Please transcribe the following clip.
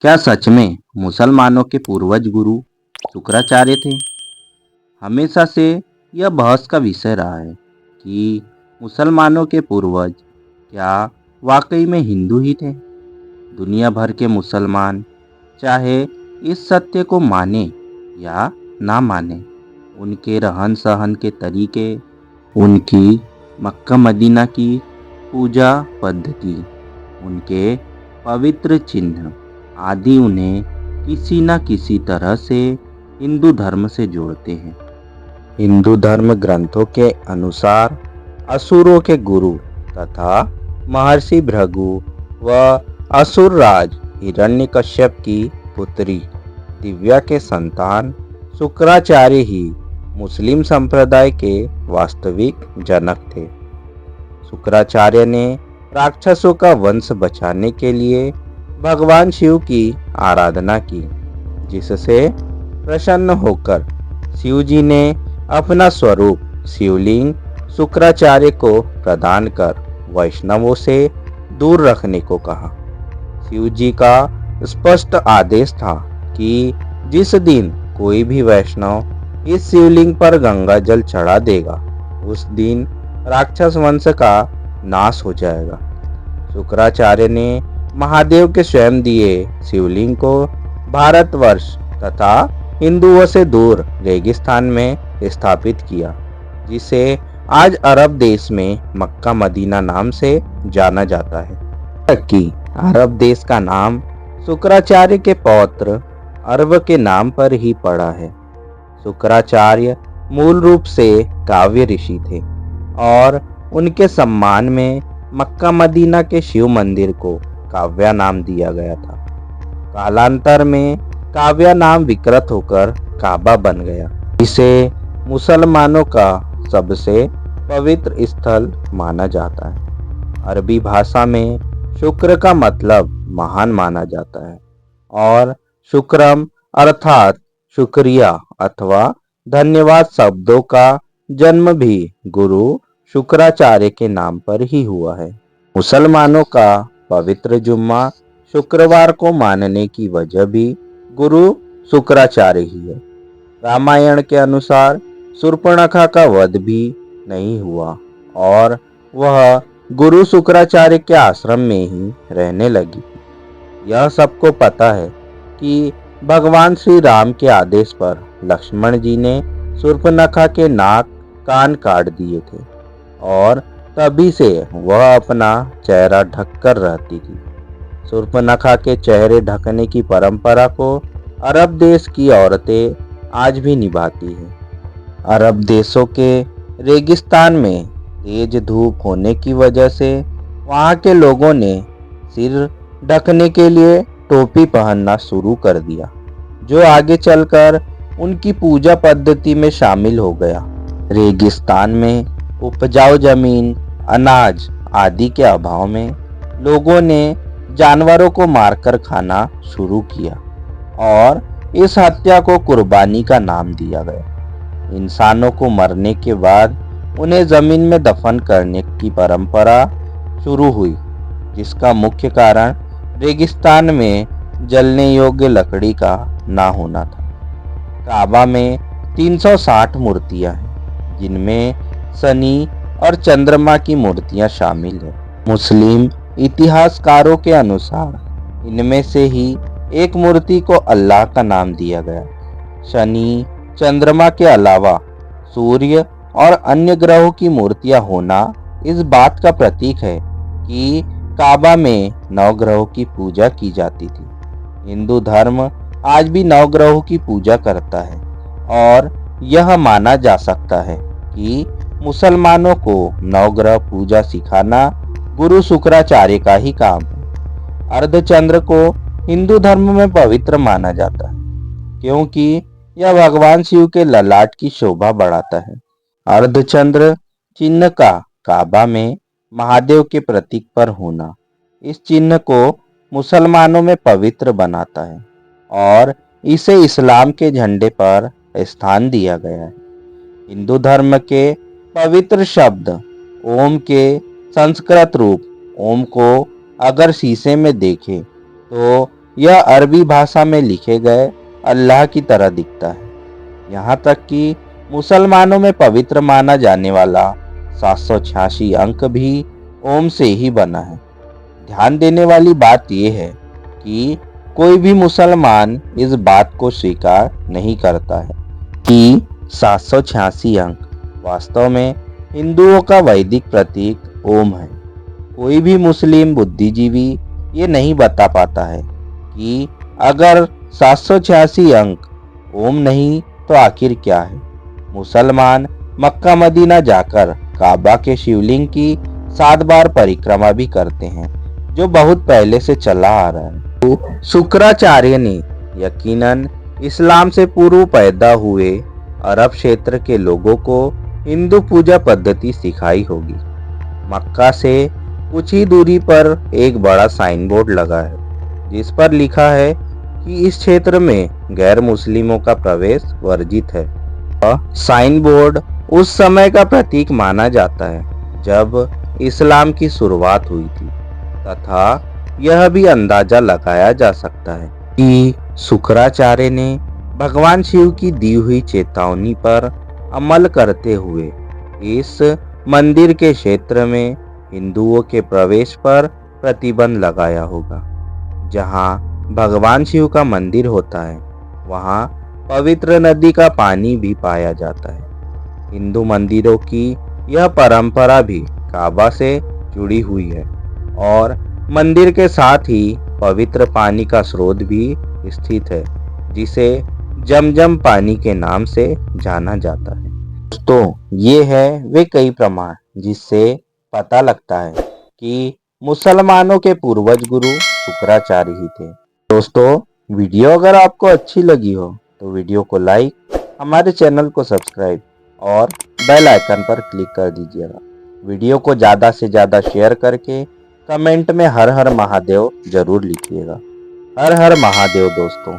क्या सच में मुसलमानों के पूर्वज गुरु शुक्राचार्य थे? हमेशा से यह बहस का विषय रहा है कि मुसलमानों के पूर्वज क्या वाकई में हिंदू ही थे। दुनिया भर के मुसलमान चाहे इस सत्य को माने या ना माने, उनके रहन सहन के तरीके, उनकी मक्का मदीना की पूजा पद्धति, उनके पवित्र चिन्ह आदि उन्हें किसी न किसी तरह से हिंदू धर्म से जोड़ते हैं। हिंदू धर्म ग्रंथों के अनुसार असुरों के गुरु तथा महर्षि भृगु व असुर राज हिरण्यकश्यप की पुत्री दिव्या के संतान शुक्राचार्य ही मुस्लिम संप्रदाय के वास्तविक जनक थे। शुक्राचार्य ने राक्षसों का वंश बचाने के लिए भगवान शिव की आराधना की, जिससे प्रसन्न होकर शिव जी ने अपना स्वरूप शिवलिंग शुक्राचार्य को प्रदान कर वैष्णवों से दूर रखने को कहा। शिव जी का स्पष्ट आदेश था कि जिस दिन कोई भी वैष्णव इस शिवलिंग पर गंगा जल चढ़ा देगा, उस दिन राक्षस वंश का नाश हो जाएगा। शुक्राचार्य ने महादेव के स्वयं दिए शिवलिंग को भारतवर्ष तथा हिंदुओं से दूर रेगिस्तान में स्थापित किया, जिसे आज अरब देश में मक्का मदीना नाम से जाना जाता है। कि अरब देश का नाम शुक्राचार्य के पौत्र अरब के नाम पर ही पड़ा है। शुक्राचार्य मूल रूप से काव्य ऋषि थे और उनके सम्मान में मक्का मदीना के शिव मंदिर को काव्या नाम दिया गया था। कालांतर में काव्या नाम विकृत होकर काबा बन गया, इसे मुसलमानों का सबसे पवित्र स्थल माना जाता है। अरबी भाषा में शुक्र का मतलब महान माना जाता है और शुक्रम अर्थात शुक्रिया अथवा धन्यवाद शब्दों का जन्म भी गुरु शुक्राचार्य के नाम पर ही हुआ है। मुसलमानों का पवित्र जुम्मा शुक्रवार को मानने की वजह भी गुरु शुक्राचार्य ही है। रामायण के अनुसार शूर्पणखा का वध भी नहीं हुआ और वह गुरु शुक्राचार्य के आश्रम में ही रहने लगी। यह सबको पता है कि भगवान श्री राम के आदेश पर लक्ष्मण जी ने शूर्पणखा के नाक कान काट दिए थे और तभी से वह अपना चेहरा ढककर रहती थी। शूर्पणखा के चेहरे ढकने की परंपरा को अरब देश की औरतें आज भी निभाती हैं। अरब देशों के रेगिस्तान में तेज धूप होने की वजह से वहाँ के लोगों ने सिर ढकने के लिए टोपी पहनना शुरू कर दिया, जो आगे चलकर उनकी पूजा पद्धति में शामिल हो गया। रेगिस्तान में उपजाऊ जमीन, अनाज आदि के अभाव में लोगों ने जानवरों को मारकर खाना शुरू किया और इस हत्या को कुर्बानी का नाम दिया गया। इंसानों को मरने के बाद उन्हें जमीन में दफन करने की परंपरा शुरू हुई, जिसका मुख्य कारण रेगिस्तान में जलने योग्य लकड़ी का ना होना था। काबा में 360 मूर्तियां हैं, जिनमें शनि और चंद्रमा की मूर्तियां शामिल हैं। मुस्लिम इतिहासकारों के अनुसार इनमें से ही एक मूर्ति को अल्लाह का नाम दिया गया। शनि, चंद्रमा के अलावा सूर्य और अन्य ग्रहों की मूर्तियां होना इस बात का प्रतीक है कि काबा में नवग्रहों की पूजा की जाती थी। हिंदू धर्म आज भी नवग्रहों की पूजा करता है और यह माना जा सकता है कि मुसलमानों को नवग्रह पूजा सिखाना गुरु शुक्राचार्य का ही काम है। अर्धचंद्र को हिंदू धर्म में पवित्र माना जाता है, क्योंकि यह भगवान शिव के ललाट की शोभा बढ़ाता है। अर्धचंद्र चिन्ह का काबा में महादेव के प्रतीक पर होना इस चिन्ह को मुसलमानों में पवित्र बनाता है और इसे इस्लाम के झंडे पर स्थान दिया गया है। हिंदू धर्म के पवित्र शब्द ओम के संस्कृत रूप ओम को अगर शीशे में देखें तो यह अरबी भाषा में लिखे गए अल्लाह की तरह दिखता है। यहाँ तक कि मुसलमानों में पवित्र माना जाने वाला 786 अंक भी ओम से ही बना है। ध्यान देने वाली बात यह है कि कोई भी मुसलमान इस बात को स्वीकार नहीं करता है कि 786 अंक वास्तव में हिंदुओं का वैदिक प्रतीक ओम है। कोई भी मुस्लिम बुद्धिजीवी ये नहीं बता पाता है कि अगर 786 अंक ओम नहीं तो आखिर क्या है। मुसलमान मक्का मदीना जाकर काबा के शिवलिंग की 7 बार परिक्रमा भी करते हैं, जो बहुत पहले से चला आ रहा है। तो शुक्राचार्य ने यकीनन इस्लाम से पूर्व पैदा हुए अरब क्षेत्र के लोगों को हिंदू पूजा पद्धति सिखाई होगी। मक्का से कुछ ही दूरी पर एक बड़ा साइन बोर्ड लगा है, जिस पर लिखा है कि इस क्षेत्र में गैर मुस्लिमों का प्रवेश वर्जित है। साइन बोर्ड उस समय का प्रतीक माना जाता है जब इस्लाम की शुरुआत हुई थी, तथा यह भी अंदाजा लगाया जा सकता है कि शुक्राचार्य ने भगवान शिव की दी हुई चेतावनी पर अमल करते हुए इस मंदिर के क्षेत्र में हिंदुओं के प्रवेश पर प्रतिबंध लगाया होगा। जहां भगवान शिव का मंदिर होता है, वहां पवित्र नदी का पानी भी पाया जाता है। हिंदू मंदिरों की यह परंपरा भी काबा से जुड़ी हुई है और मंदिर के साथ ही पवित्र पानी का स्रोत भी स्थित है, जिसे जमजम पानी के नाम से जाना जाता है। दोस्तों, ये है वे कई प्रमाण जिससे पता लगता है कि मुसलमानों के पूर्वज गुरु शुक्राचार्य ही थे। दोस्तों, वीडियो अगर आपको अच्छी लगी हो तो वीडियो को लाइक, हमारे चैनल को सब्सक्राइब और बेल आइकन पर क्लिक कर दीजिएगा। वीडियो को ज़्यादा से ज़्यादा शेयर करके कमेंट में हर हर महादेव जरूर लिखिएगा। हर हर महादेव दोस्तों।